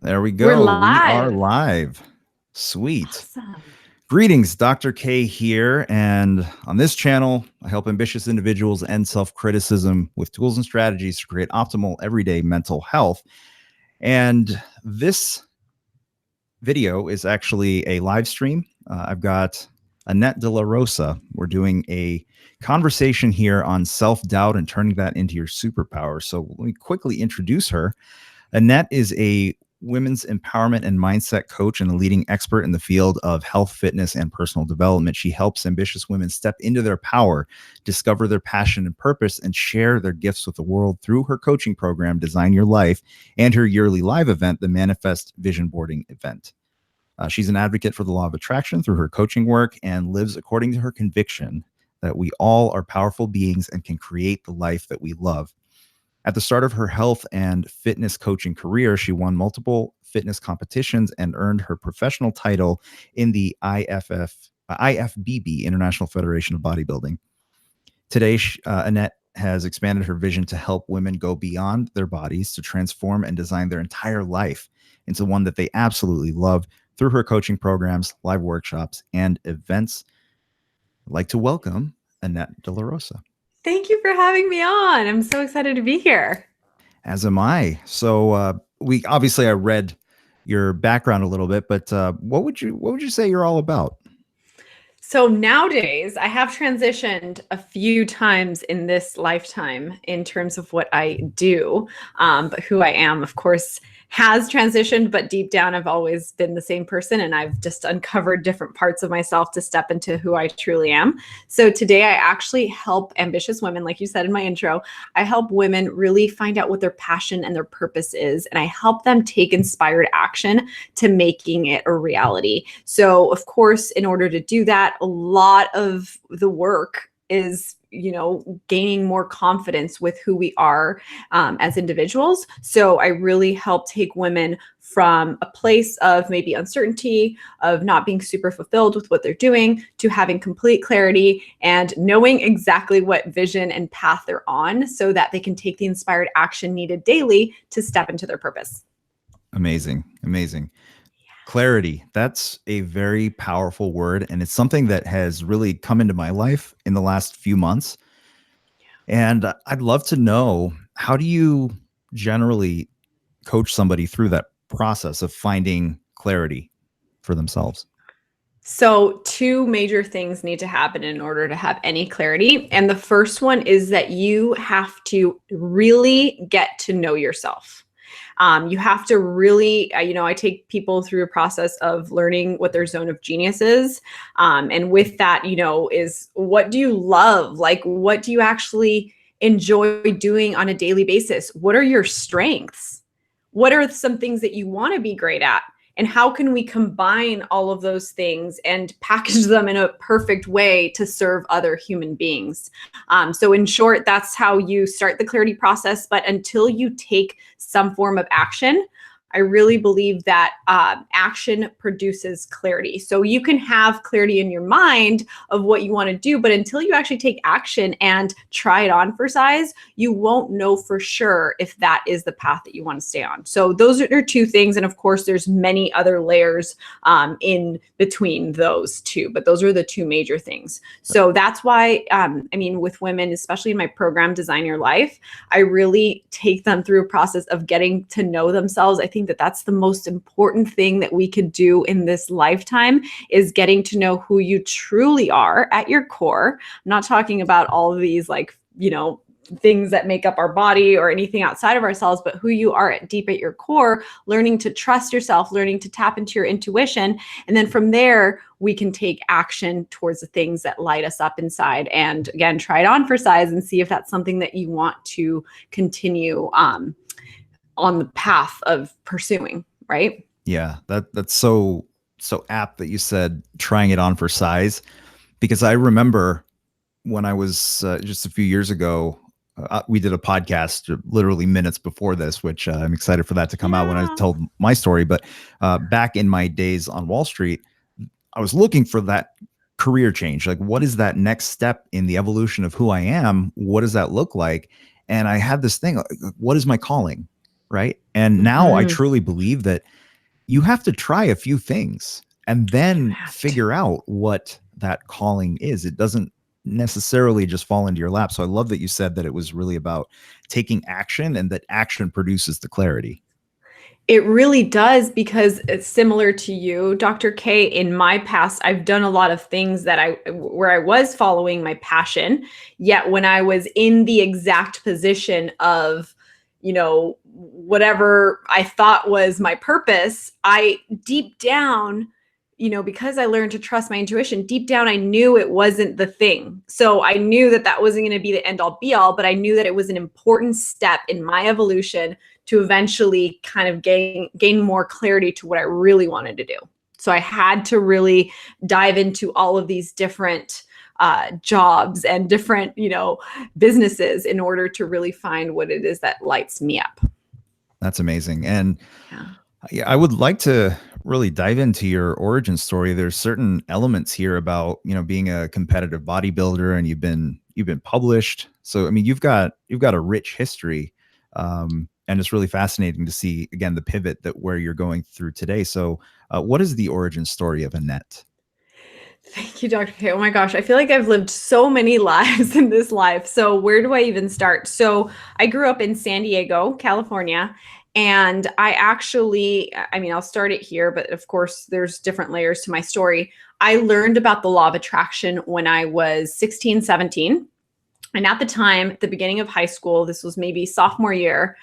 There we We're go. We are live. live. Sweet. Awesome. Greetings, Dr. K here. And on this channel, I help ambitious individuals end self criticism with tools and strategies to create optimal everyday mental health. And this video is actually a live stream. I've got Anette De La Rosa. We're doing a conversation here on self doubt and turning that into your superpower. So let me quickly introduce her. Annette is a women's empowerment and mindset coach and a leading expert in the field of health, fitness, and personal development. She helps ambitious women step into their power, discover their passion and purpose, and share their gifts with the world through her coaching program, Design Your Life, and her yearly live event, the Manifest Vision Boarding event. She's an advocate for the law of attraction through her coaching work and lives according to her conviction that we all are powerful beings and can create the life that we love. At the start of her health and fitness coaching career, she won multiple fitness competitions and earned her professional title in the IFBB, International Federation of Bodybuilding. Today, Annette has expanded her vision to help women go beyond their bodies to transform and design their entire life into one that they absolutely love through her coaching programs, live workshops, and events. I'd like to welcome Annette De La Rosa. Thank you for having me on. I'm so excited to be here. As am I. So I read your background a little bit, but what would you say you're all about? So nowadays, I have transitioned a few times in this lifetime in terms of what I do, but who I am, of course, has transitioned, but deep down, I've always been the same person, and I've just uncovered different parts of myself to step into who I truly am. So today, I actually help ambitious women, like you said in my intro, I help women really find out what their passion and their purpose is, and I help them take inspired action to making it a reality. So, of course, in order to do that, a lot of the work is gaining more confidence with who we are as individuals. So I really help take women from a place of maybe uncertainty, of not being super fulfilled with what they're doing, to having complete clarity and knowing exactly what vision and path they're on so that they can take the inspired action needed daily to step into their purpose. Amazing. Clarity. That's a very powerful word. And it's something that has really come into my life in the last few months. And I'd love to know, how do you generally coach somebody through that process of finding clarity for themselves? So, two major things need to happen in order to have any clarity. And the first one is that you have to really get to know yourself. You have to really, I take people through a process of learning what their zone of genius is. And with that, is what do you love? Like, what do you actually enjoy doing on a daily basis? What are your strengths? What are some things that you want to be great at? And how can we combine all of those things and package them in a perfect way to serve other human beings? So in short, that's how you start the clarity process. But until you take some form of action, I really believe that action produces clarity. So you can have clarity in your mind of what you want to do, but until you actually take action and try it on for size, you won't know for sure if that is the path that you want to stay on. So those are two things. And of course, there's many other layers in between those two, but those are the two major things. So that's why, with women, especially in my program, Design Your Life, I really take them through a process of getting to know themselves. I think that that's the most important thing that we could do in this lifetime, is getting to know who you truly are at your core. I'm not talking about all of these things that make up our body or anything outside of ourselves, but who you are deep at your core, learning to trust yourself, learning to tap into your intuition. And then from there, we can take action towards the things that light us up inside. And again, try it on for size and see if that's something that you want to continue on the path of pursuing, right? Yeah, that's so apt that you said trying it on for size, because I remember when I was just a few years ago, we did a podcast literally minutes before this, which I'm excited for that to come out when I told my story. But back in my days on Wall Street, I was looking for that career change. Like, what is that next step in the evolution of who I am? What does that look like? And I had this thing, what is my calling? right? And now I Mhm. truly believe that you have to try a few things and You then have to. figure out what that calling is. It doesn't necessarily just fall into your lap. So I love that you said that it was really about taking action and that action produces the clarity. It really does, because it's similar to you, Dr. K. In my past, I've done a lot of things that where I was following my passion, yet when I was in the exact position of, whatever I thought was my purpose, I deep down, because I learned to trust my intuition, deep down, I knew it wasn't the thing. So I knew that that wasn't going to be the end all be all, but I knew that it was an important step in my evolution to eventually kind of gain more clarity to what I really wanted to do. So I had to really dive into all of these different jobs and different, businesses in order to really find what it is that lights me up. That's amazing. And Yeah. yeah, I would like to really dive into your origin story. There's certain elements here about, being a competitive bodybuilder, and you've been published. So I mean, you've got a rich history. And it's really fascinating to see again the pivot that where you're going through today. So what is the origin story of Annette? Thank you, Dr. K. Oh my gosh, I feel like I've lived so many lives in this life. So, where do I even start? So, I grew up in San Diego, California, and I mean, I'll start it here, but of course, there's different layers to my story. I learned about the law of attraction when I was 16, 17. And at the time, at the beginning of high school, this was maybe sophomore year,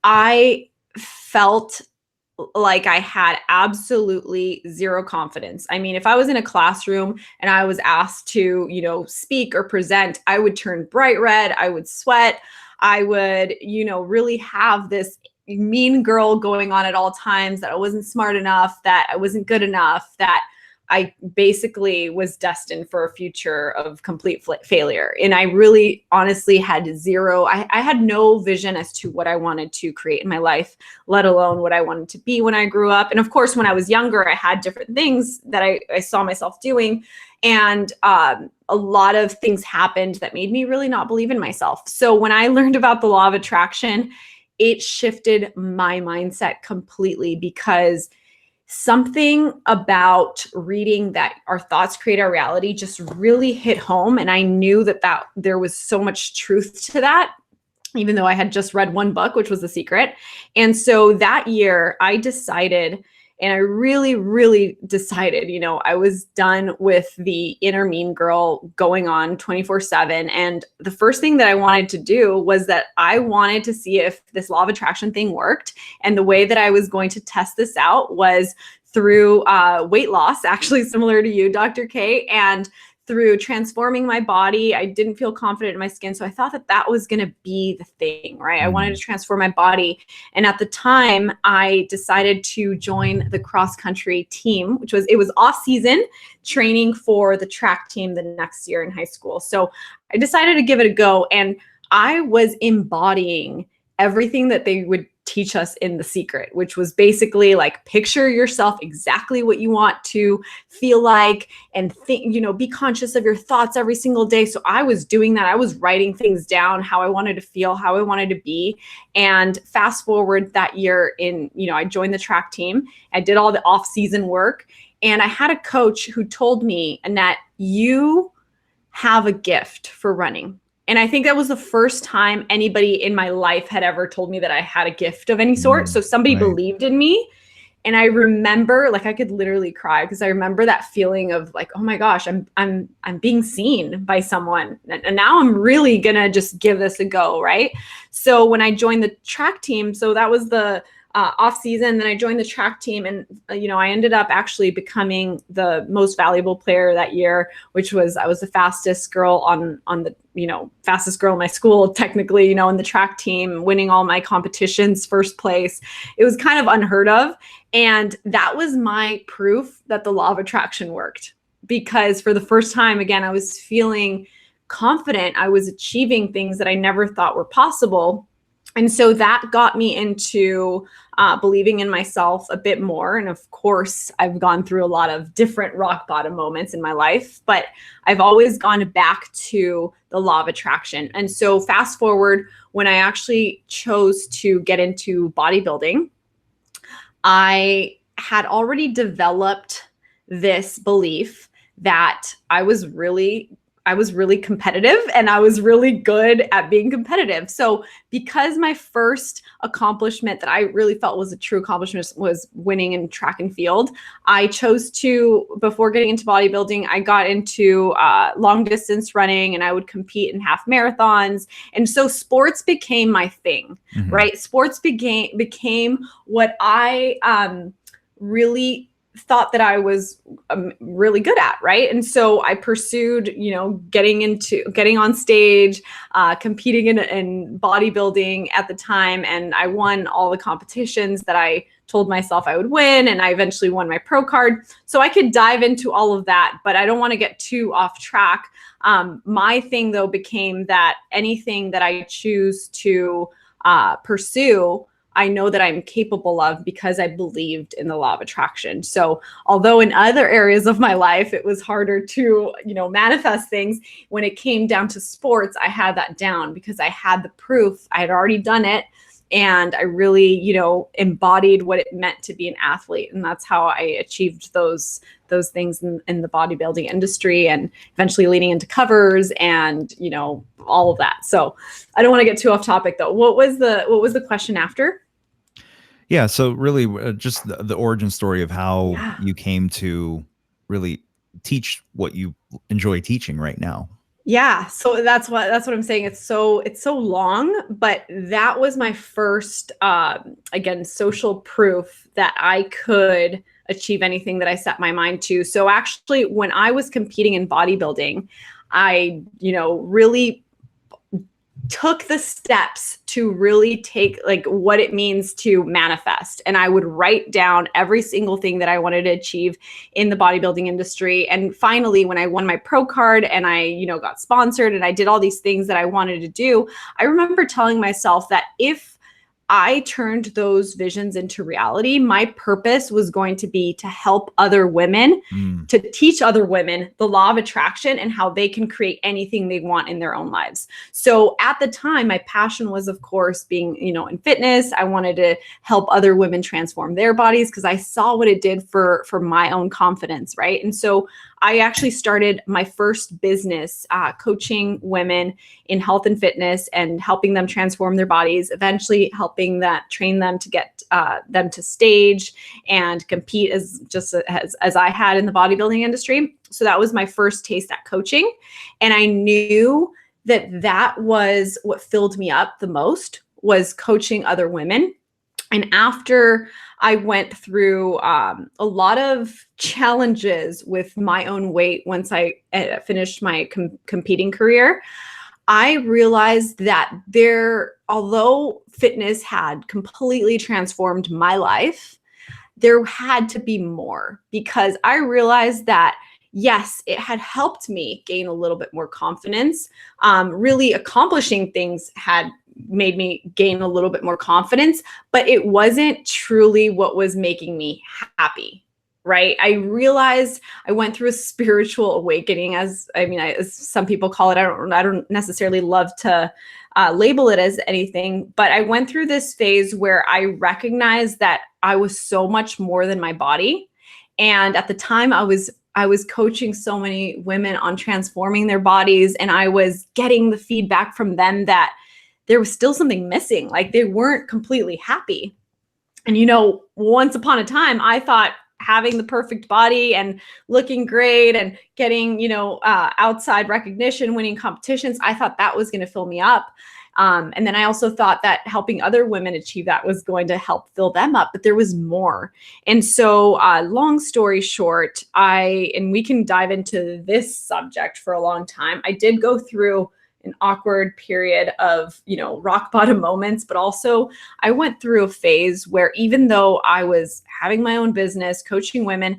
I felt like I had absolutely zero confidence. I mean, if I was in a classroom and I was asked to, speak or present, I would turn bright red, I would sweat, I would, really have this mean girl going on at all times, that I wasn't smart enough, that I wasn't good enough, that I basically was destined for a future of complete failure. And I really honestly had zero, I had no vision as to what I wanted to create in my life, let alone what I wanted to be when I grew up. And of course, when I was younger, I had different things that I saw myself doing. And a lot of things happened that made me really not believe in myself. So when I learned about the law of attraction, it shifted my mindset completely, because something about reading that our thoughts create our reality just really hit home. And I knew that there was so much truth to that, even though I had just read one book, which was The Secret. And so that year I decided, and I really, really decided, I was done with the inner mean girl going on 24/7. And the first thing that I wanted to do was that I wanted to see if this law of attraction thing worked. And the way that I was going to test this out was through weight loss, actually similar to you, Dr. K, and through transforming my body. I didn't feel confident in my skin. So I thought that that was going to be the thing, right? I wanted to transform my body. And at the time, I decided to join the cross country team, it was off season training for the track team the next year in high school. So I decided to give it a go. And I was embodying everything that they would teach us in The Secret, which was basically like, picture yourself exactly what you want to feel like, and think, be conscious of your thoughts every single day. So I was doing that. I was writing things down, how I wanted to feel, how I wanted to be. And fast forward that year I joined the track team. I did all the off-season work, and I had a coach who told me, Annette, you have a gift for running. And I think that was the first time anybody in my life had ever told me that I had a gift of any sort. So somebody Right. believed in me. And I remember, like, I could literally cry, because I remember that feeling of like, oh my gosh, I'm being seen by someone. And now I'm really gonna just give this a go, right? So when I joined the track team, so that was the off season, then I joined the track team, and I ended up actually becoming the most valuable player that year, which was, I was the fastest girl on the fastest girl in my school, technically, in the track team, winning all my competitions, first place. It was kind of unheard of. And that was my proof that the law of attraction worked, because for the first time, again, I was feeling confident. I was achieving things that I never thought were possible. And so that got me into believing in myself a bit more. And of course, I've gone through a lot of different rock bottom moments in my life, but I've always gone back to the law of attraction. And so fast forward, when I actually chose to get into bodybuilding, I had already developed this belief that I was really competitive and I was really good at being competitive. So because my first accomplishment that I really felt was a true accomplishment was winning in track and field, I chose to, before getting into bodybuilding, I got into long distance running, and I would compete in half marathons. And so sports became my thing, right? Sports became what I really thought that I was really good at, right? And so I pursued, getting on stage, competing in bodybuilding at the time, and I won all the competitions that I told myself I would win, and I eventually won my pro card. So I could dive into all of that, but I don't want to get too off track. My thing though became that anything that I choose to pursue, I know that I'm capable of because I believed in the law of attraction. So although in other areas of my life, it was harder to, manifest things, when it came down to sports, I had that down because I had the proof. I had already done it. And I really, embodied what it meant to be an athlete. And that's how I achieved those things in the bodybuilding industry, and eventually leading into covers and, all of that. So I don't want to get too off topic though. What was the question after? Yeah. So really just the origin story of how you came to really teach what you enjoy teaching right now. Yeah. So that's what I'm saying. It's so long, but that was my first, again, social proof that I could achieve anything that I set my mind to. So actually, when I was competing in bodybuilding, I, really took the steps to really take like what it means to manifest. And I would write down every single thing that I wanted to achieve in the bodybuilding industry. And finally, when I won my pro card and I, got sponsored and I did all these things that I wanted to do, I remember telling myself that if I turned those visions into reality, my purpose was going to be to help other women, to teach other women the law of attraction and how they can create anything they want in their own lives. So at the time, my passion was, of course, being, in fitness. I wanted to help other women transform their bodies because I saw what it did for my own confidence, right? And so I actually started my first business coaching women in health and fitness and helping them transform their bodies, eventually helping train them to get them to stage and compete as I had in the bodybuilding industry. So that was my first taste at coaching. And I knew that was what filled me up the most, was coaching other women. And after I went through a lot of challenges with my own weight once I finished my competing career, I realized that although fitness had completely transformed my life, there had to be more, because I realized that yes, it had helped me gain a little bit more confidence. Really accomplishing things had made me gain a little bit more confidence, but it wasn't truly what was making me happy, right? I realized I went through a spiritual awakening, as some people call it. I don't necessarily love to label it as anything, but I went through this phase where I recognized that I was so much more than my body. And at the time I was coaching so many women on transforming their bodies, and I was getting the feedback from them that there was still something missing. Like they weren't completely happy. And, once upon a time, I thought having the perfect body and looking great and getting, outside recognition, winning competitions, I thought that was going to fill me up. And then I also thought that helping other women achieve that was going to help fill them up, but there was more. And so long story short, and we can dive into this subject for a long time. I did go through an awkward period of, rock bottom moments, but also I went through a phase where even though I was having my own business, coaching women,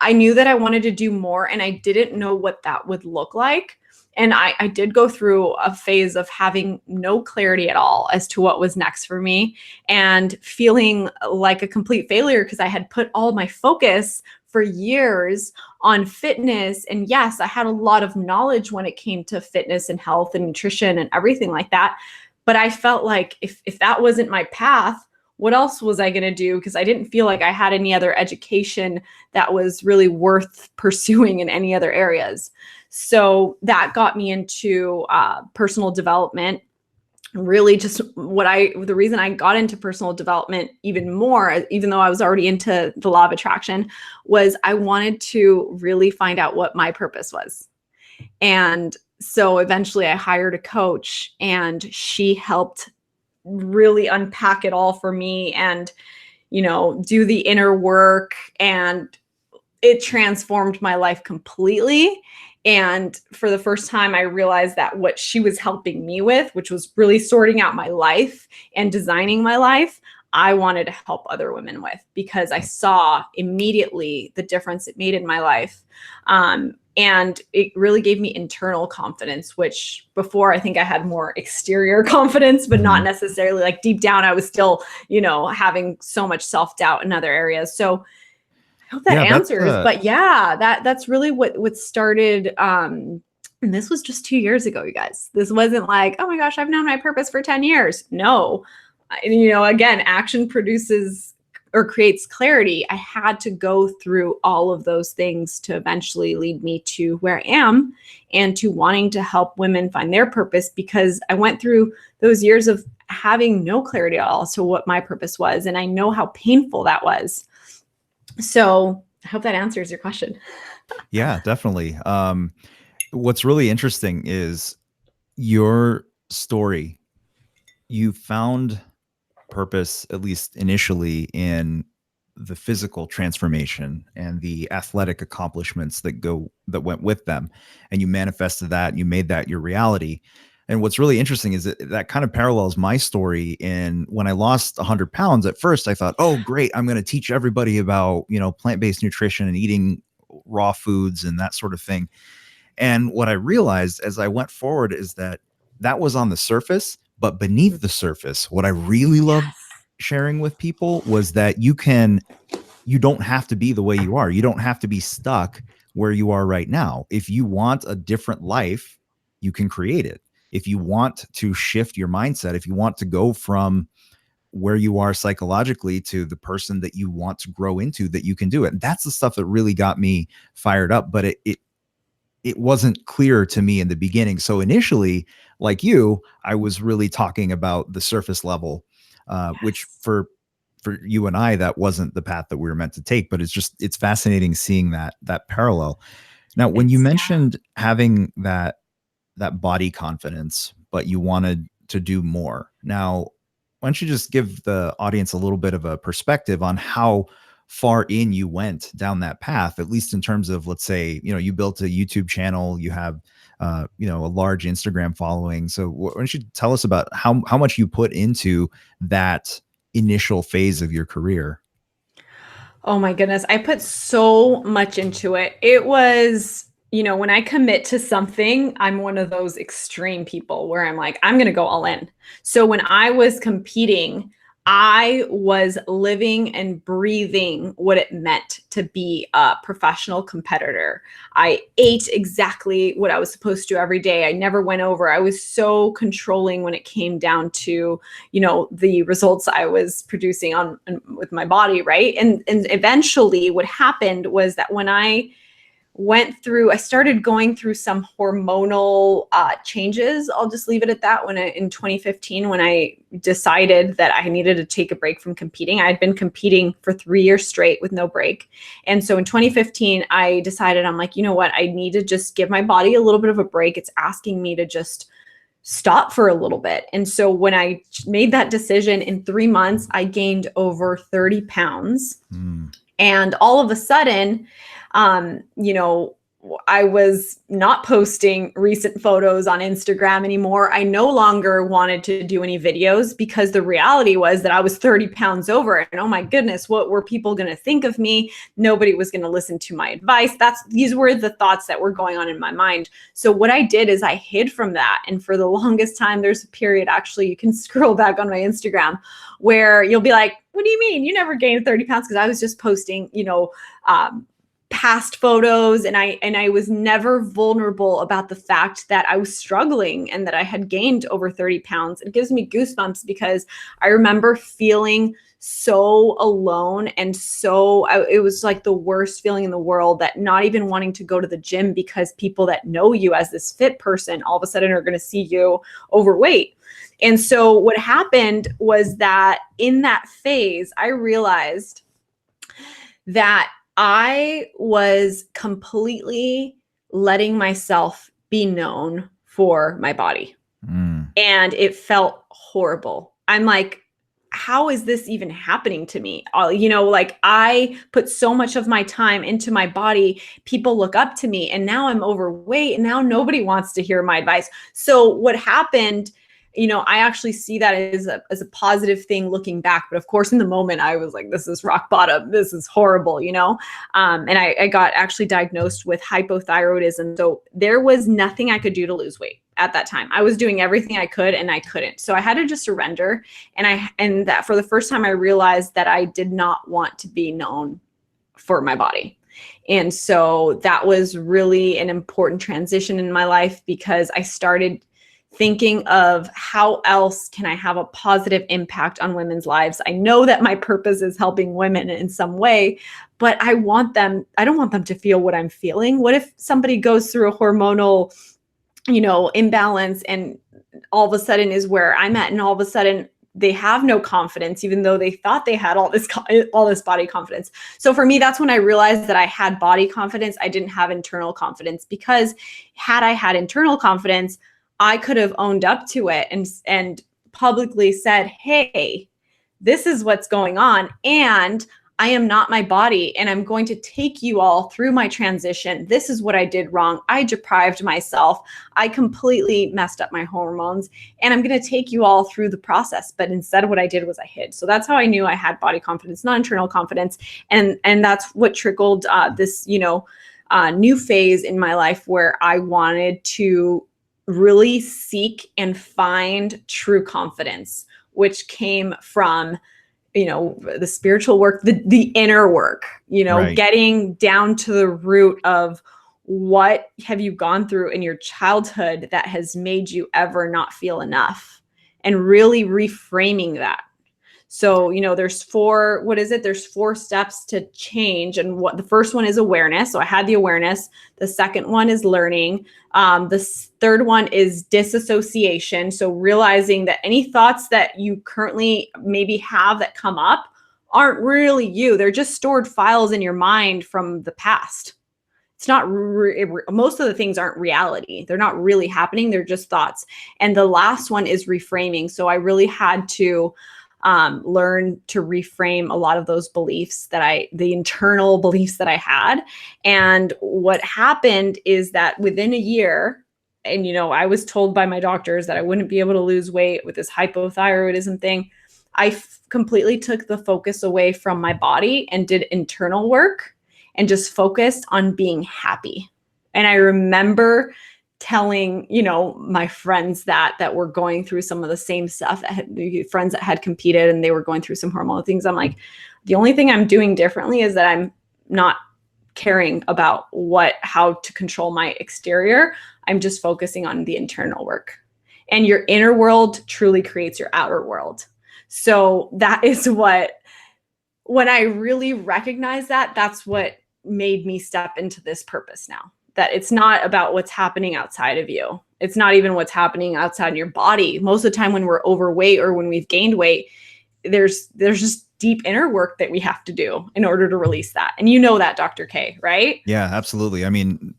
I knew that I wanted to do more, and I didn't know what that would look like. And I did go through a phase of having no clarity at all as to what was next for me, and feeling like a complete failure because I had put all my focus for years on fitness. And yes, I had a lot of knowledge when it came to fitness and health and nutrition and everything like that. But I felt like if that wasn't my path, what else was I going to do? Because I didn't feel like I had any other education that was really worth pursuing in any other areas. So that got me into personal development. Really just the reason I got into personal development even more, even though I was already into the law of attraction, was I wanted to really find out what my purpose was. And so eventually I hired a coach, and she helped really unpack it all for me and, do the inner work, and it transformed my life completely. And for the first time, I realized that what she was helping me with, which was really sorting out my life and designing my life, I wanted to help other women with, because I saw immediately the difference it made in my life. And it really gave me internal confidence, which before I think I had more exterior confidence, but not necessarily, like, deep down, I was still, having so much self-doubt in other areas. So I hope that answers, but yeah, that's really what started. And this was just 2 years ago, you guys. This wasn't like, oh my gosh, I've known my purpose for 10 years. No, again, action produces or creates clarity. I had to go through all of those things to eventually lead me to where I am and to wanting to help women find their purpose, because I went through those years of having no clarity at all to what my purpose was. And I know how painful that was. So I hope that answers your question. Yeah, definitely. What's really interesting is your story. You found purpose, at least initially, in the physical transformation and the athletic accomplishments that went with them. And you manifested that, you made that your reality. And what's really interesting is that kind of parallels my story. In when I lost 100 pounds, at first I thought, oh, great, I'm going to teach everybody about, plant-based nutrition and eating raw foods and that sort of thing. And what I realized as I went forward is that was on the surface, but beneath the surface, what I really loved sharing with people was that you don't have to be the way you are. You don't have to be stuck where you are right now. If you want a different life, you can create it. If you want to shift your mindset, if you want to go from where you are psychologically to the person that you want to grow into, that you can do it. And that's the stuff that really got me fired up. But it wasn't clear to me in the beginning. So initially, like you, I was really talking about the surface level, which for you and I, that wasn't the path that we were meant to take. But it's fascinating seeing that parallel. Now, when you mentioned having that body confidence, but you wanted to do more. Now, why don't you just give the audience a little bit of a perspective on how far in you went down that path, at least in terms of, let's say, you built a YouTube channel, you have, a large Instagram following. So why don't you tell us about how much you put into that initial phase of your career? Oh my goodness. I put so much into it. It was, when I commit to something, I'm one of those extreme people where I'm like, I'm going to go all in. So when I was competing, I was living and breathing what it meant to be a professional competitor. I ate exactly what I was supposed to every day. I never went over. I was so controlling when it came down to, the results I was producing with my body, right? And eventually what happened was that when I started going through some hormonal changes. I'll just leave it at that. In 2015, when I decided that I needed to take a break from competing, I had been competing for 3 years straight with no break. And so in 2015, I decided, I'm like, you know what? I need to just give my body a little bit of a break. It's asking me to just stop for a little bit. And so when I made that decision, in 3 months, I gained over 30 pounds. And all of a sudden, I was not posting recent photos on Instagram anymore. I no longer wanted to do any videos because the reality was that I was 30 pounds over. And oh my goodness, what were people going to think of me? Nobody was going to listen to my advice. These were the thoughts that were going on in my mind. So what I did is I hid from that. And for the longest time, there's a period, actually, you can scroll back on my Instagram, where you'll be like, what do you mean? You never gained 30 pounds? Because I was just posting, past photos, and I was never vulnerable about the fact that I was struggling and that I had gained over 30 pounds. It gives me goosebumps because I remember feeling so alone, and it was like the worst feeling in the world, that not even wanting to go to the gym because people that know you as this fit person all of a sudden are going to see you overweight. And so what happened was that in that phase, I realized that I was completely letting myself be known for my body. And it felt horrible. I'm like, how is this even happening to me? Like, I put so much of my time into my body. People look up to me, and now I'm overweight, and now nobody wants to hear my advice. So what happened, I actually see that as a positive thing looking back. But of course, in the moment, I was like, this is rock bottom. This is horrible, and I got actually diagnosed with hypothyroidism. So there was nothing I could do to lose weight at that time. I was doing everything I could, and I couldn't. So I had to just surrender. And that for the first time, I realized that I did not want to be known for my body. And so that was really an important transition in my life, because I started thinking of how else can I have a positive impact on women's lives. I know that my purpose is helping women in some way, but I don't want them to feel what I'm feeling. What if somebody goes through a hormonal, imbalance, and all of a sudden is where I'm at, and all of a sudden they have no confidence, even though they thought they had all this body confidence. So for me, that's when I realized that I had body confidence. I didn't have internal confidence, because had I had internal confidence, I could have owned up to it and publicly said, hey, this is what's going on, and I am not my body, and I'm going to take you all through my transition. This is what I did wrong. I deprived myself. I completely messed up my hormones, and I'm going to take you all through the process. But instead, what I did was I hid. So that's how I knew I had body confidence, not internal confidence. And that's what trickled this, new phase in my life, where I wanted to really seek and find true confidence, which came from the spiritual work, the inner work, right. Getting down to the root of what have you gone through in your childhood that has made you ever not feel enough, and really reframing that. So, there's there's 4 steps to change. And the first one is awareness. So I had the awareness. The second one is learning. The third one is disassociation. So realizing that any thoughts that you currently maybe have that come up aren't really you. They're just stored files in your mind from the past. It's not, most of the things aren't reality. They're not really happening. They're just thoughts. And the last one is reframing. So I really had to learn to reframe a lot of those beliefs the internal beliefs that I had. And what happened is that within a year, and, I was told by my doctors that I wouldn't be able to lose weight with this hypothyroidism thing. I completely took the focus away from my body and did internal work and just focused on being happy. And I remember telling, my friends that were going through some of the same stuff, friends that had competed and they were going through some hormonal things. I'm like, the only thing I'm doing differently is that I'm not caring about how to control my exterior. I'm just focusing on the internal work. And your inner world truly creates your outer world. So that is when I really recognized that, that's what made me step into this purpose now. That it's not about what's happening outside of you. It's not even what's happening outside in your body. Most of the time when we're overweight or when we've gained weight, there's just deep inner work that we have to do in order to release that. And that, Dr. K, right? Yeah, absolutely. I mean,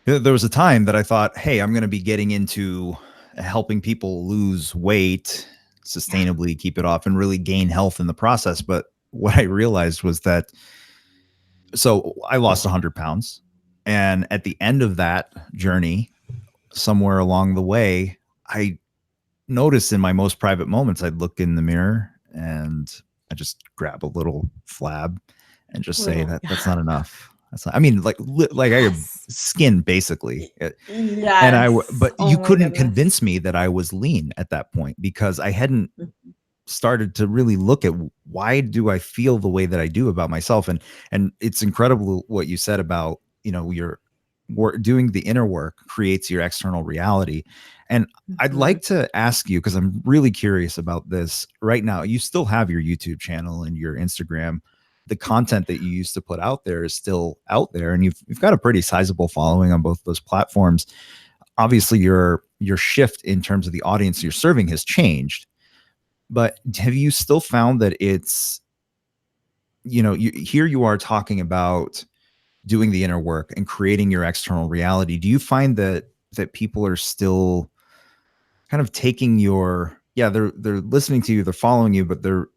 there was a time that I thought, hey, I'm going to be getting into helping people lose weight sustainably, keep it off, and really gain health in the process. But what I realized was that, so I lost 100 pounds. And at the end of that journey, somewhere along the way, I noticed in my most private moments, I'd look in the mirror and I just grab a little flab and just say that's not enough. That's not, I mean, like I have skin basically. Yes. And but you couldn't convince me that I was lean at that point, because I hadn't started to really look at, why do I feel the way that I do about myself? And it's incredible what you said about, your work, doing the inner work creates your external reality. And I'd Mhm. like to ask you, because I'm really curious about this right now. You still have your YouTube channel and your Instagram. The content that you used to put out there is still out there, and you've got a pretty sizable following on both those platforms. Obviously, your shift in terms of the audience you're serving has changed, but have you still found that it's, here you are talking about doing the inner work and creating your external reality. Do you find that people are still kind of taking your, yeah, they're listening to you, they're following you, but they're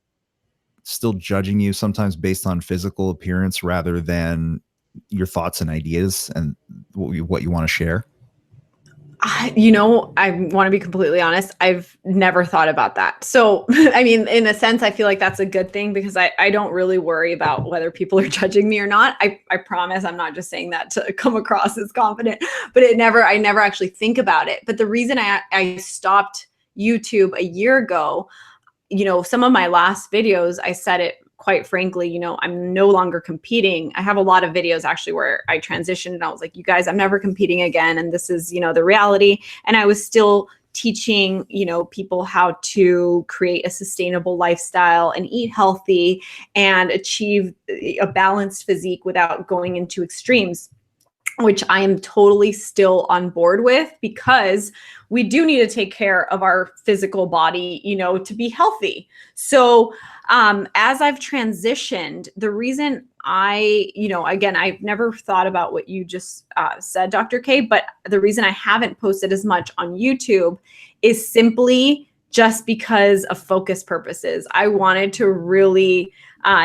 still judging you sometimes based on physical appearance rather than your thoughts and ideas and what you want to share? I want to be completely honest. I've never thought about that. So, I mean, in a sense, I feel like that's a good thing because I don't really worry about whether people are judging me or not. I promise I'm not just saying that to come across as confident, but I never actually think about it. But the reason I stopped YouTube a year ago, some of my last videos, I said it quite frankly, I'm no longer competing. I have a lot of videos actually where I transitioned and I was like, you guys, I'm never competing again. And this is, the reality. And I was still teaching, people how to create a sustainable lifestyle and eat healthy and achieve a balanced physique without going into extremes, which I am totally still on board with, because we do need to take care of our physical body, to be healthy. So, as I've transitioned, the reason again, I've never thought about what you just said, Dr. K, but the reason I haven't posted as much on YouTube is simply just because of focus purposes. I wanted to really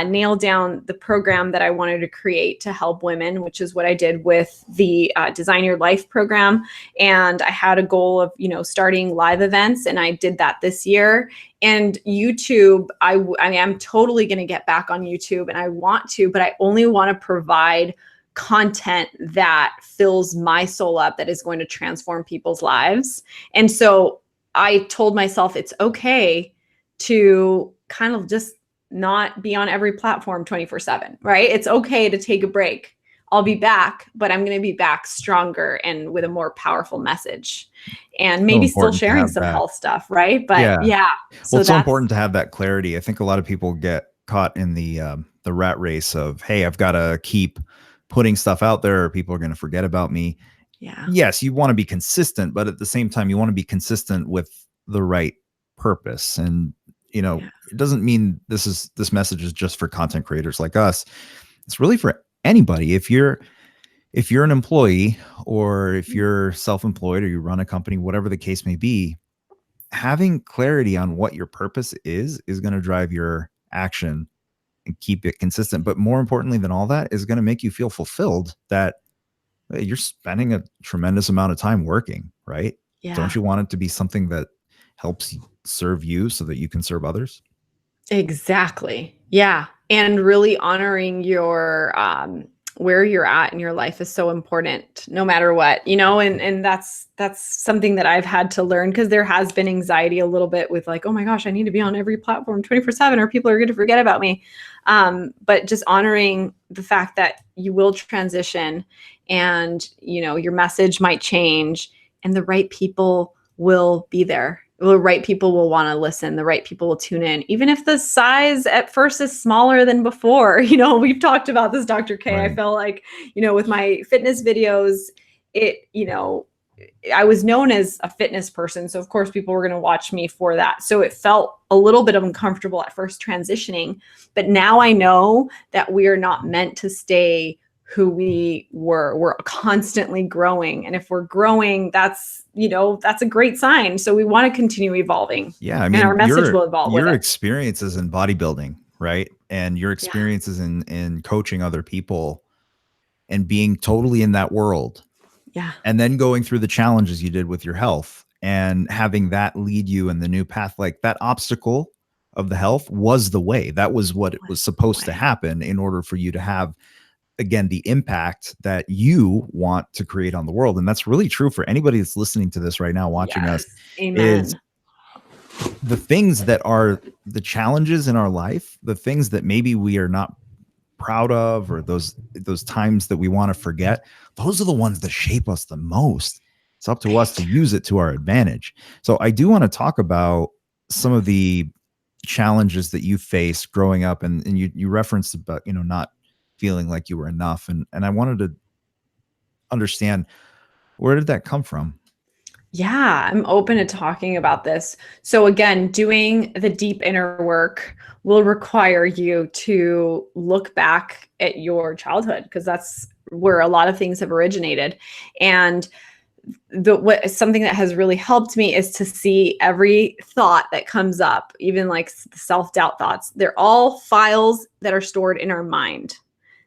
nail down the program that I wanted to create to help women, which is what I did with the Design Your Life program. And I had a goal of, starting live events, and I did that this year. And YouTube, I am totally going to get back on YouTube, and I want to, but I only want to provide content that fills my soul up, that is going to transform people's lives. And so I told myself it's okay to kind of just not be on every platform 24/7, right? It's okay to take a break. I'll be back, but I'm going to be back stronger and with a more powerful message, and So maybe still important to sharing have some that. health stuff, right? But Yeah. yeah, Well, so it's so that's, important to have that clarity. I think a lot of people get caught in the rat race of, hey, I've got to keep putting stuff out there or people are going to forget about me. yeah, Yes, you want to be consistent, but at the same time, you want to be consistent with the right purpose. And, yeah, it doesn't mean this message is just for content creators like us. It's really for anybody. If you're an employee, or if you're self-employed, or you run a company, whatever the case may be, having clarity on what your purpose is going to drive your action and keep it consistent. But more importantly than all that, is going to make you feel fulfilled that, hey, you're spending a tremendous amount of time working, right? Don't yeah. you want it to be something that helps serve you so that you can serve others? Exactly. Yeah. And really honoring your where you're at in your life is so important no matter what, and that's something that I've had to learn, because there has been anxiety a little bit with like, oh my gosh, I need to be on every platform 24/7 or people are going to forget about me. But just honoring the fact that you will transition, and your message might change, and the right people will be there. The right people will want to listen. The right people will tune in, even if the size at first is smaller than before. We've talked about this, Dr. K. I Right. felt like, with my fitness videos, it, I was known as a fitness person. So of course people were going to watch me for that. So it felt a little bit uncomfortable at first transitioning, but now I know that we are not meant to stay who we were. We're constantly growing. And if we're growing, that's a great sign. So we want to continue evolving, Yeah. I and our mean, message will evolve with your it. experiences in bodybuilding, right? And your Yeah. experiences in coaching other people and being totally in that world, Yeah. and then going through the challenges you did with your health and having that lead you in the new path, like that obstacle of the health was the way. That was what it was Was the supposed to way. happen in order for you to have, again, the impact that you want to create on the world. And that's really true for anybody that's listening to this right now, watching us, Yes. is Amen. the things that are the challenges in our life, the things that maybe we are not proud of, or those times that we want to forget, those are the ones that shape us the most. It's up to us to use it to our advantage. So I do want to talk about some of the challenges that you faced growing up, and you referenced about, not feeling like you were enough, and I wanted to understand, where did that come from? Yeah, I'm open to talking about this. So again, doing the deep inner work will require you to look back at your childhood, because that's where a lot of things have originated. And something that has really helped me is to see every thought that comes up, even like self-doubt thoughts. They're all files that are stored in our mind.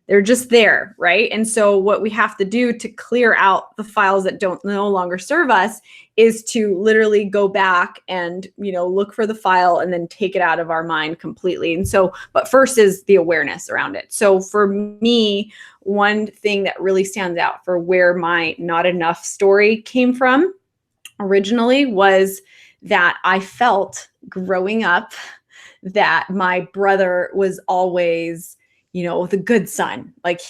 They're just there, right? And so what we have to do to clear out the files that don't no longer serve us is to literally go back and, look for the file and then take it out of our mind completely. And so, but first is the awareness around it. So for me, one thing that really stands out for where my not enough story came from originally was that I felt growing up that my brother was always, the good son. Like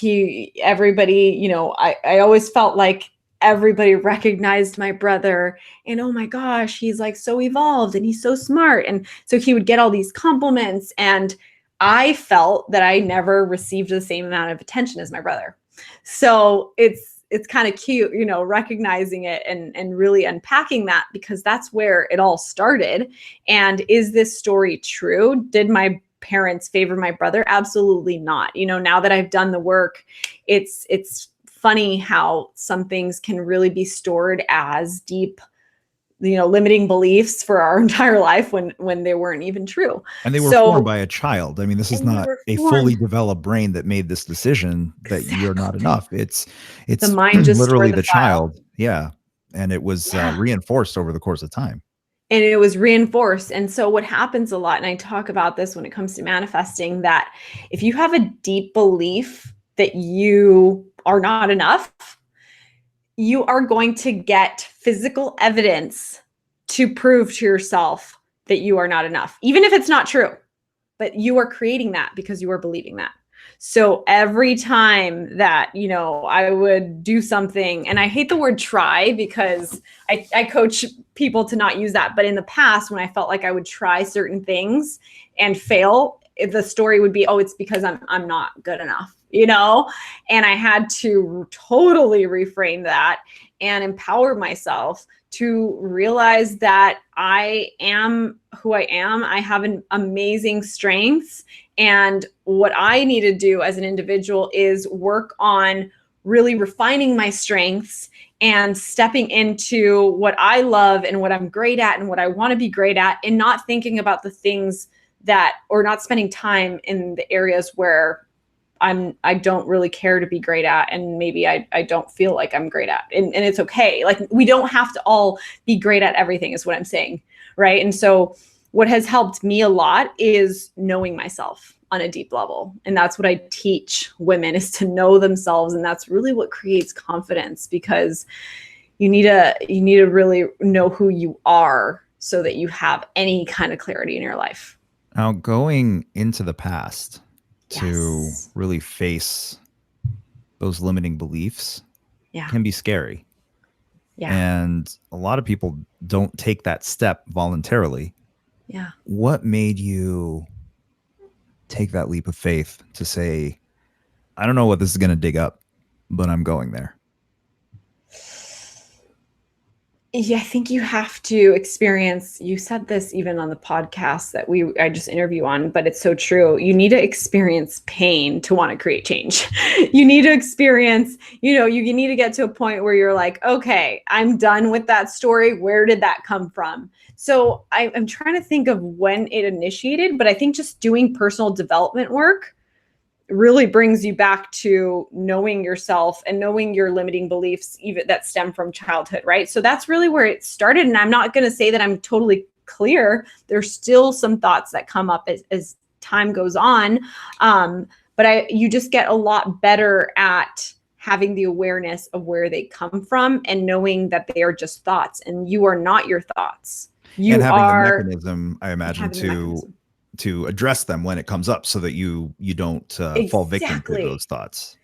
everybody, I always felt like everybody recognized my brother, and oh my gosh, he's like so evolved and he's so smart. And so he would get all these compliments, and I felt that I never received the same amount of attention as my brother. So it's kind of cute, recognizing it and really unpacking that, because that's where it all started. And is this story true? Did my parents favor my brother? Absolutely not. Now that I've done the work, it's funny how some things can really be stored as deep, limiting beliefs for our entire life when they weren't even true. And they were formed by a child. I mean, this is not a fully developed brain that made this decision that you're not enough. It's the mind just literally the file. child. Yeah. And it was reinforced over the course of time. And it was reinforced. And so what happens a lot, and I talk about this when it comes to manifesting, that if you have a deep belief that you are not enough, you are going to get physical evidence to prove to yourself that you are not enough, even if it's not true. But you are creating that because you are believing that. So every time that, I would do something, and I hate the word try because I coach people to not use that. But in the past, when I felt like I would try certain things and fail, the story would be, oh, it's because I'm not good enough, and I had to totally reframe that and empower myself to realize that I am who I am. I have an amazing strengths. And what I need to do as an individual is work on really refining my strengths and stepping into what I love and what I'm great at and what I want to be great at, and not thinking about the things or not spending time in the areas where I don't really care to be great at, and maybe I don't feel like I'm great at, and it's okay. Like, we don't have to all be great at everything, is what I'm saying, right? And so what has helped me a lot is knowing myself on a deep level, and that's what I teach women, is to know themselves, and that's really what creates confidence, because you need to really know who you are so that you have any kind of clarity in your life. Now, going into the past to really face those limiting beliefs can be scary. Yeah. And a lot of people don't take that step voluntarily. Yeah. What made you take that leap of faith to say, I don't know what this is going to dig up, but I'm going there? Yeah, I think you have to experience, you said this even on the podcast that I just interview on, but it's so true. You need to experience pain to want to create change. You need to experience, you need to get to a point where you're like, okay, I'm done with that story. Where did that come from? So I'm trying to think of when it initiated, but I think just doing personal development work really brings you back to knowing yourself and knowing your limiting beliefs, even that stem from childhood, right? So that's really where it started. And I'm not going to say that I'm totally clear. There's still some thoughts that come up as time goes on. But you just get a lot better at having the awareness of where they come from and knowing that they are just thoughts and you are not your thoughts. And You having the are mechanism, I imagine, having the mechanism. to address them when it comes up so that you don't fall victim to those Exactly. thoughts.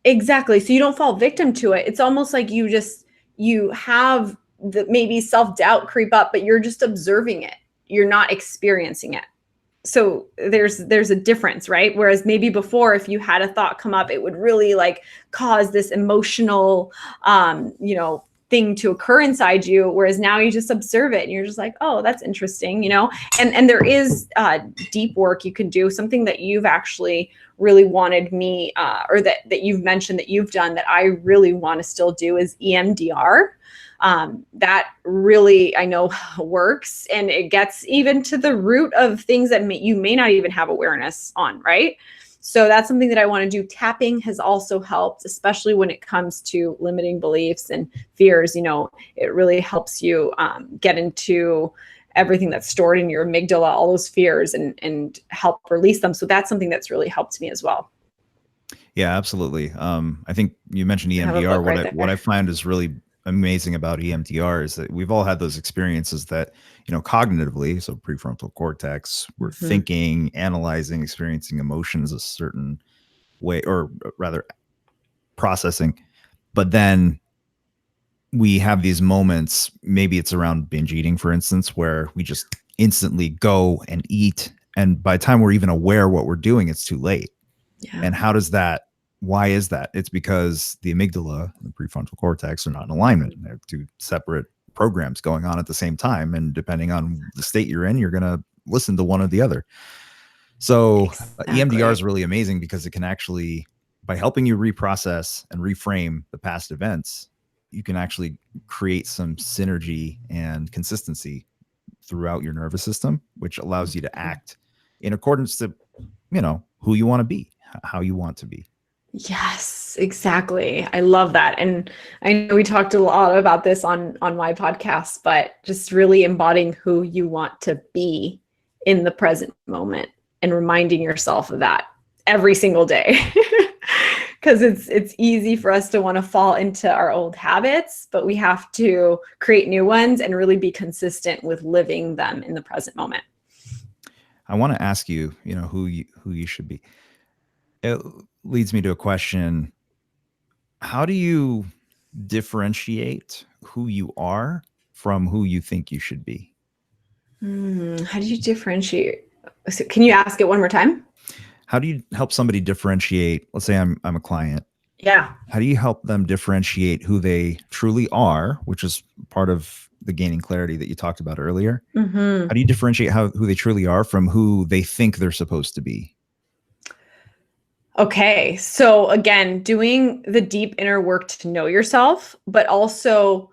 Exactly. So you don't fall victim to it. It's almost like you have the maybe self-doubt creep up, but you're just observing it. You're not experiencing it. So there's a difference, right? Whereas maybe before, if you had a thought come up, it would really like cause this emotional thing to occur inside you, whereas now you just observe it and you're just like, oh, that's interesting, and there is deep work you can do, something that you've actually really wanted me or that you've mentioned that you've done that I really want to still do is EMDR. That really, I know, works, and it gets even to the root of things that you may not even have awareness on, right? So that's something that I want to do. Tapping has also helped, especially when it comes to limiting beliefs and fears. It really helps you get into everything that's stored in your amygdala, all those fears, and help release them. So that's something that's really helped me as well. Yeah, absolutely. I think you mentioned I have a EMDR. book right What I there. find is really amazing about EMDR is that we've all had those experiences that, cognitively, so prefrontal cortex, we're Mhm. thinking, analyzing, experiencing emotions a certain way, or rather processing. But then we have these moments, maybe it's around binge eating, for instance, where we just instantly go and eat. And by the time we're even aware what we're doing, it's too late. Yeah. And why is that? It's because the amygdala and the prefrontal cortex are not in alignment. They're two separate programs going on at the same time. And depending on the state you're in, you're going to listen to one or the other. So EMDR Exactly. is really amazing because it can actually, by helping you reprocess and reframe the past events, you can actually create some synergy and consistency throughout your nervous system, which allows you to act in accordance to, who you want to be, how you want to be. Yes, exactly. I love that. And I know we talked a lot about this on my podcast, but just really embodying who you want to be in the present moment and reminding yourself of that every single day. Because it's easy for us to want to fall into our old habits, but we have to create new ones and really be consistent with living them in the present moment. I want to ask you, who you should be. It leads me to a question. How do you differentiate who you are from who you think you should be? How do you differentiate? So can you ask it one more time? How do you help somebody differentiate? Let's say I'm a client. Yeah. How do you help them differentiate who they truly are, which is part of the gaining clarity that you talked about earlier? Mm-hmm. How do you differentiate who they truly are from who they think they're supposed to be? Okay. So again, doing the deep inner work to know yourself, but also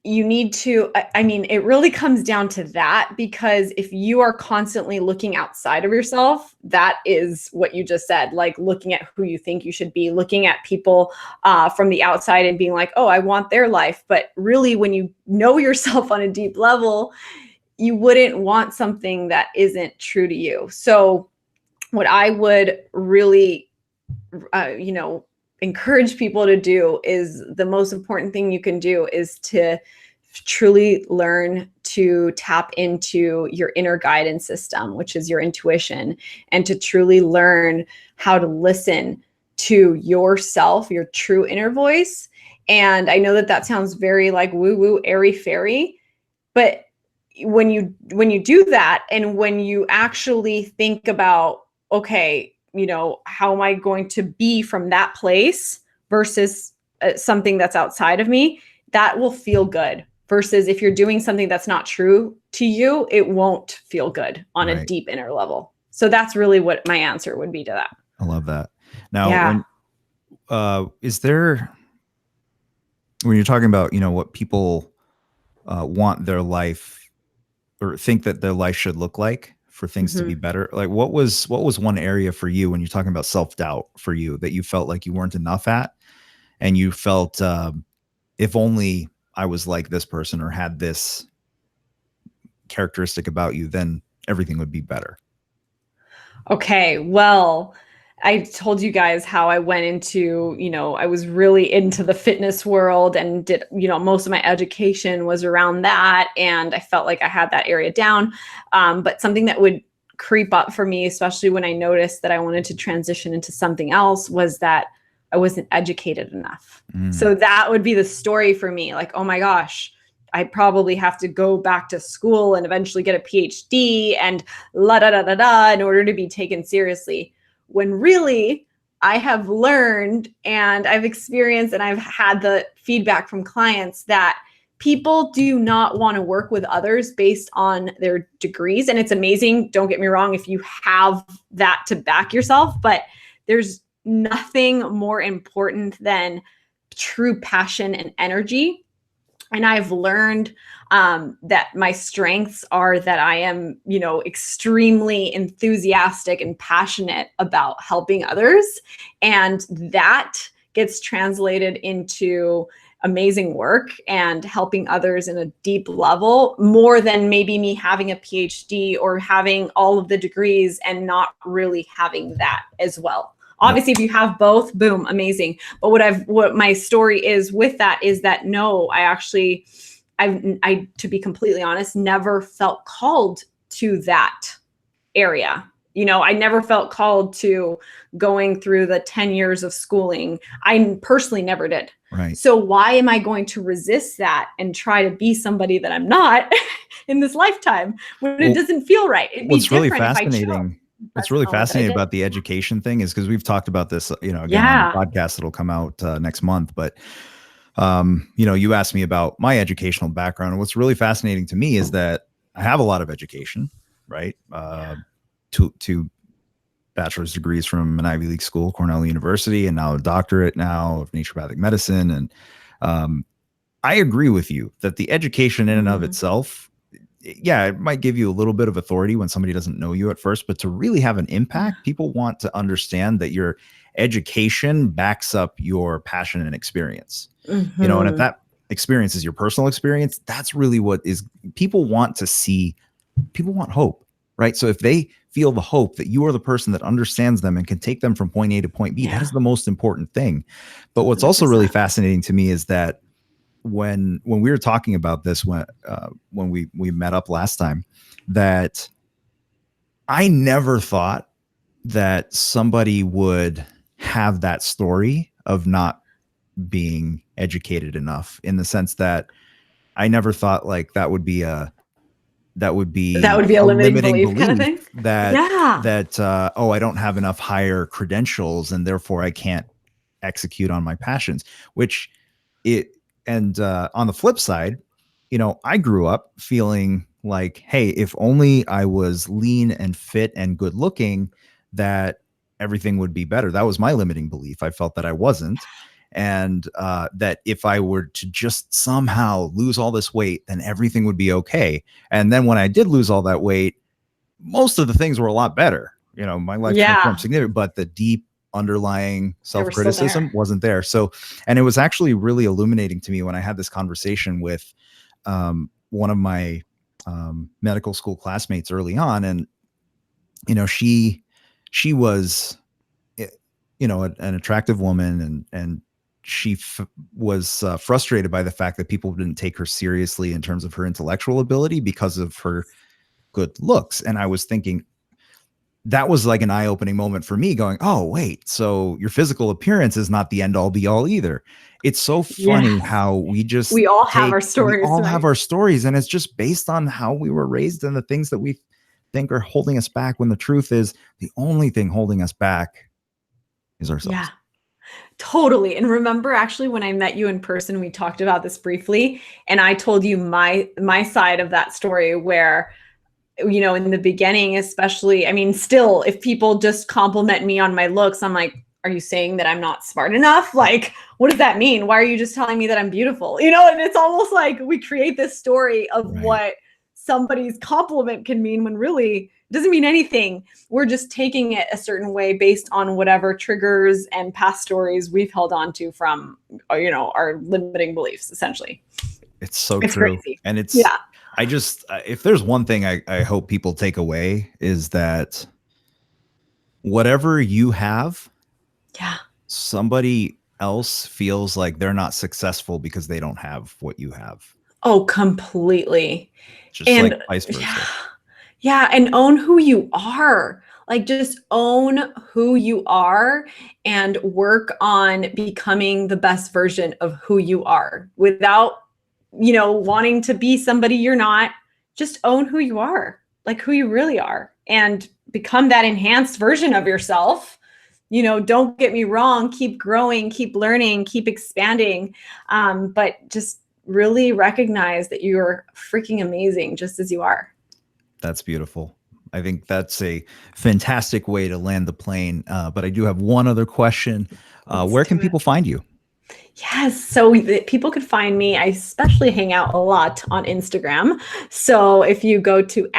you need to, I mean, it really comes down to that, because if you are constantly looking outside of yourself, that is what you just said, like looking at who you think you should be, looking at people from the outside and being like, oh, I want their life. But really, when you know yourself on a deep level, you wouldn't want something that isn't true to you. So what I would really, encourage people to do is the most important thing you can do is to truly learn to tap into your inner guidance system, which is your intuition, and to truly learn how to listen to yourself, your true inner voice. And I know that that sounds very like woo woo, airy fairy, but when you do that, and when you actually think about, okay, how am I going to be from that place versus something that's outside of me, that will feel good. Versus if you're doing something that's not true to you, it won't feel good on a Right. deep inner level. So that's really what my answer would be to that. I love that. Now, Yeah. is there, when you're talking about, what people want their life or think that their life should look like for things to be Mhm. better, like what was one area for you when you're talking about self-doubt for you that you felt like you weren't enough at, and you felt, if only I was like this person or had this characteristic about you, then everything would be better? Okay, well, I told you guys how I went into, I was really into the fitness world and did, most of my education was around that. And I felt like I had that area down. But something that would creep up for me, especially when I noticed that I wanted to transition into something else, was that I wasn't educated enough. So that would be the story for me. Like, oh my gosh, I probably have to go back to school and eventually get a PhD and la da da da da in order to be taken seriously. When really I have learned and I've experienced and I've had the feedback from clients that people do not want to work with others based on their degrees. And it's amazing, don't get me wrong, if you have that to back yourself, but there's nothing more important than true passion and energy. And I've learned that my strengths are that I am, extremely enthusiastic and passionate about helping others. And that gets translated into amazing work and helping others in a deep level, more than maybe me having a PhD or having all of the degrees and not really having that as well. Obviously, if you have both, boom, amazing. But what my story is with that is that no, I to be completely honest, never felt called to that area. I never felt called to going through the 10 years of schooling. I personally never did. Right. So why am I going to resist that and try to be somebody that I'm not in this lifetime when it doesn't feel right? It'd be really fascinating. What's really fascinating about the Mm-hmm. education thing is because we've talked about this, again, on the podcast that'll come out next month. But, you asked me about my educational background. And what's really fascinating to me is that I have a lot of education, right? Two bachelor's degrees from an Ivy League school, Cornell University, and now a doctorate now of naturopathic medicine. And I agree with you that the education in and of itself, yeah, it might give you a little bit of authority when somebody doesn't know you at first, but to really have an impact, people want to understand that your education backs up your passion and experience. And if that experience is your personal experience, that's really what is, people want to see, people want hope, right? So if they feel the hope that you are the person that understands them and can take them from point A to point B, that is the most important thing. But what's also really fascinating to me is that when we were talking about this, when we met up last time, that I never thought that somebody would have that story of not being educated enough, in the sense that I never thought like that would be a limiting belief kind of thing. that oh, I don't have enough higher credentials and therefore I can't execute on my passions, which and on the flip side, I grew up feeling like, hey, if only I was lean and fit and good looking, that everything would be better. That was my limiting belief. I felt that I wasn't. And that if I were to just somehow lose all this weight, then everything would be okay. And then when I did lose all that weight, most of the things were a lot better. My life transformed significantly, but the deep underlying self-criticism wasn't there. So, and it was actually really illuminating to me when I had this conversation with one of my medical school classmates early on. And, she was, an attractive woman, and she was frustrated by the fact that people didn't take her seriously in terms of her intellectual ability because of her good looks. And I was thinking, that was like an eye-opening moment for me, going, oh, wait, so your physical appearance is not the end all be all either. It's so funny how we all have our stories. We all have our stories, and it's just based on how we were raised and the things that we think are holding us back, when the truth is the only thing holding us back is ourselves. Yeah, totally. And remember, actually, when I met you in person, we talked about this briefly, and I told you my side of that story where, in the beginning, especially, I mean, still, if people just compliment me on my looks, I'm like, are you saying that I'm not smart enough? Like, what does that mean? Why are you just telling me that I'm beautiful? And it's almost like we create this story of what somebody's compliment can mean, when really it doesn't mean anything. We're just taking it a certain way based on whatever triggers and past stories we've held on to from, our limiting beliefs, essentially. It's so true. Crazy. And it's, I just, if there's one thing I hope people take away, is that whatever you have, Yeah. somebody else feels like they're not successful because they don't have what you have. Oh, completely. Just like And vice yeah, versa. yeah, and own who you are. Like just own who you are and work on becoming the best version of who you are without, wanting to be somebody you're not. Just own who you are, like who you really are, and become that enhanced version of yourself. Don't get me wrong, keep growing, keep learning, keep expanding. But just really recognize that you're freaking amazing just as you are. That's beautiful. I think that's a fantastic way to land the plane. But I do have one other question. Let's Where do can it. people find you? Yes. So people could find me. I especially hang out a lot on Instagram. So if you go to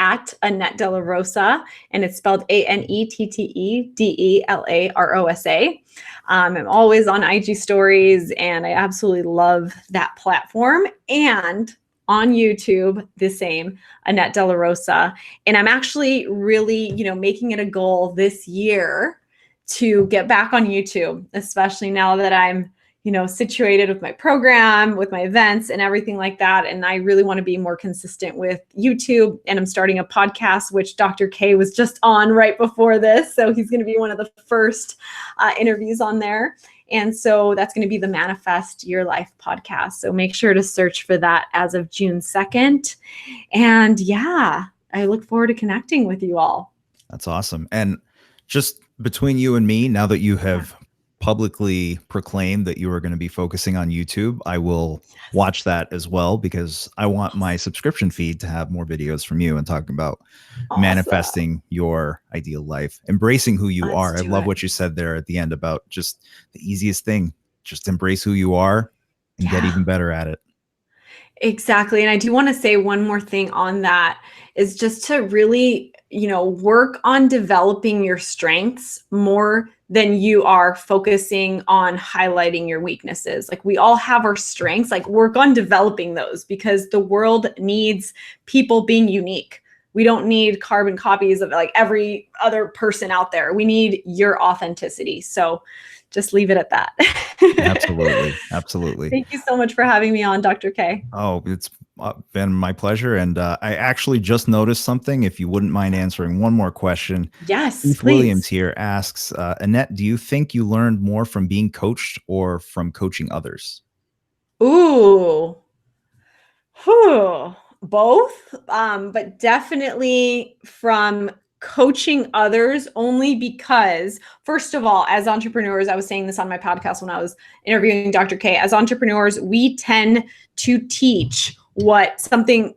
@Anette De La Rosa, and it's spelled ANETTEDELAROSA. I'm always on IG stories, and I absolutely love that platform. And on YouTube, the same, Anette De La Rosa. And I'm actually really, making it a goal this year to get back on YouTube, especially now that I'm situated with my program, with my events and everything like that. And I really want to be more consistent with YouTube. And I'm starting a podcast, which Dr. K was just on right before this. So he's going to be one of the first interviews on there. And so that's going to be the Manifest Your Life podcast. So make sure to search for that as of June 2nd. And yeah, I look forward to connecting with you all. That's awesome. And just between you and me, now that you have publicly proclaimed that you are going to be focusing on YouTube, I will watch that as well, because I want my subscription feed to have more videos from you and talking about manifesting your ideal life, embracing who you are. I love what you said there at the end about just the easiest thing, just embrace who you are and get even better at it. Exactly. And I do want to say one more thing on that is just to really, work on developing your strengths more than you are focusing on highlighting your weaknesses. Like we all have our strengths, like work on developing those, because the world needs people being unique. We don't need carbon copies of like every other person out there. We need your authenticity. So just leave it at that. Absolutely. Absolutely. Thank you so much for having me on, Dr. K. Oh, it's been my pleasure. And I actually just noticed something. If you wouldn't mind answering one more question. Yes, Keith please. Williams here asks, Annette, do you think you learned more from being coached or from coaching others? Ooh. Both, but definitely from coaching others, only because, first of all, as entrepreneurs, I was saying this on my podcast when I was interviewing Dr. K, as entrepreneurs, we tend to teach what something,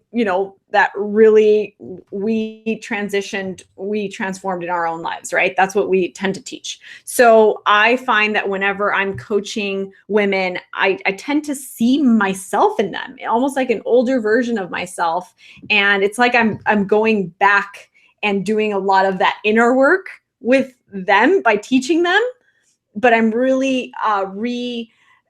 that really we transformed in our own lives, right? That's what we tend to teach. So I find that whenever I'm coaching women, I tend to see myself in them, almost like an older version of myself. And it's like I'm going back and doing a lot of that inner work with them by teaching them, but I'm really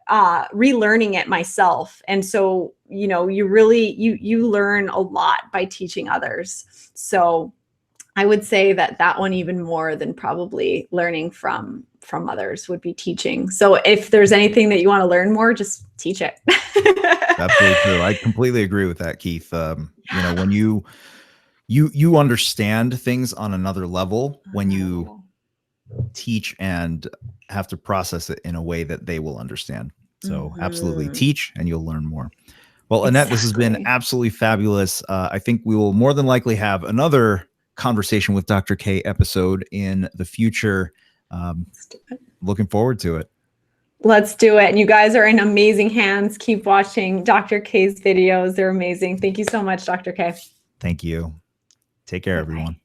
relearning it myself. And so, you really, you learn a lot by teaching others. So I would say that one even more than probably learning from others would be teaching. So if there's anything that you want to learn more, just teach it. Absolutely true. I completely agree with that, Keith. When you understand things on another level, when you teach and have to process it in a way that they will understand. So absolutely teach and you'll learn more. Well, Annette, this has been absolutely fabulous. I think we will more than likely have another conversation with Dr. K episode in the future. Looking forward to it. Let's do it. And you guys are in amazing hands. Keep watching Dr. K's videos. They're amazing. Thank you so much, Dr. K. Thank you. Take care, everyone.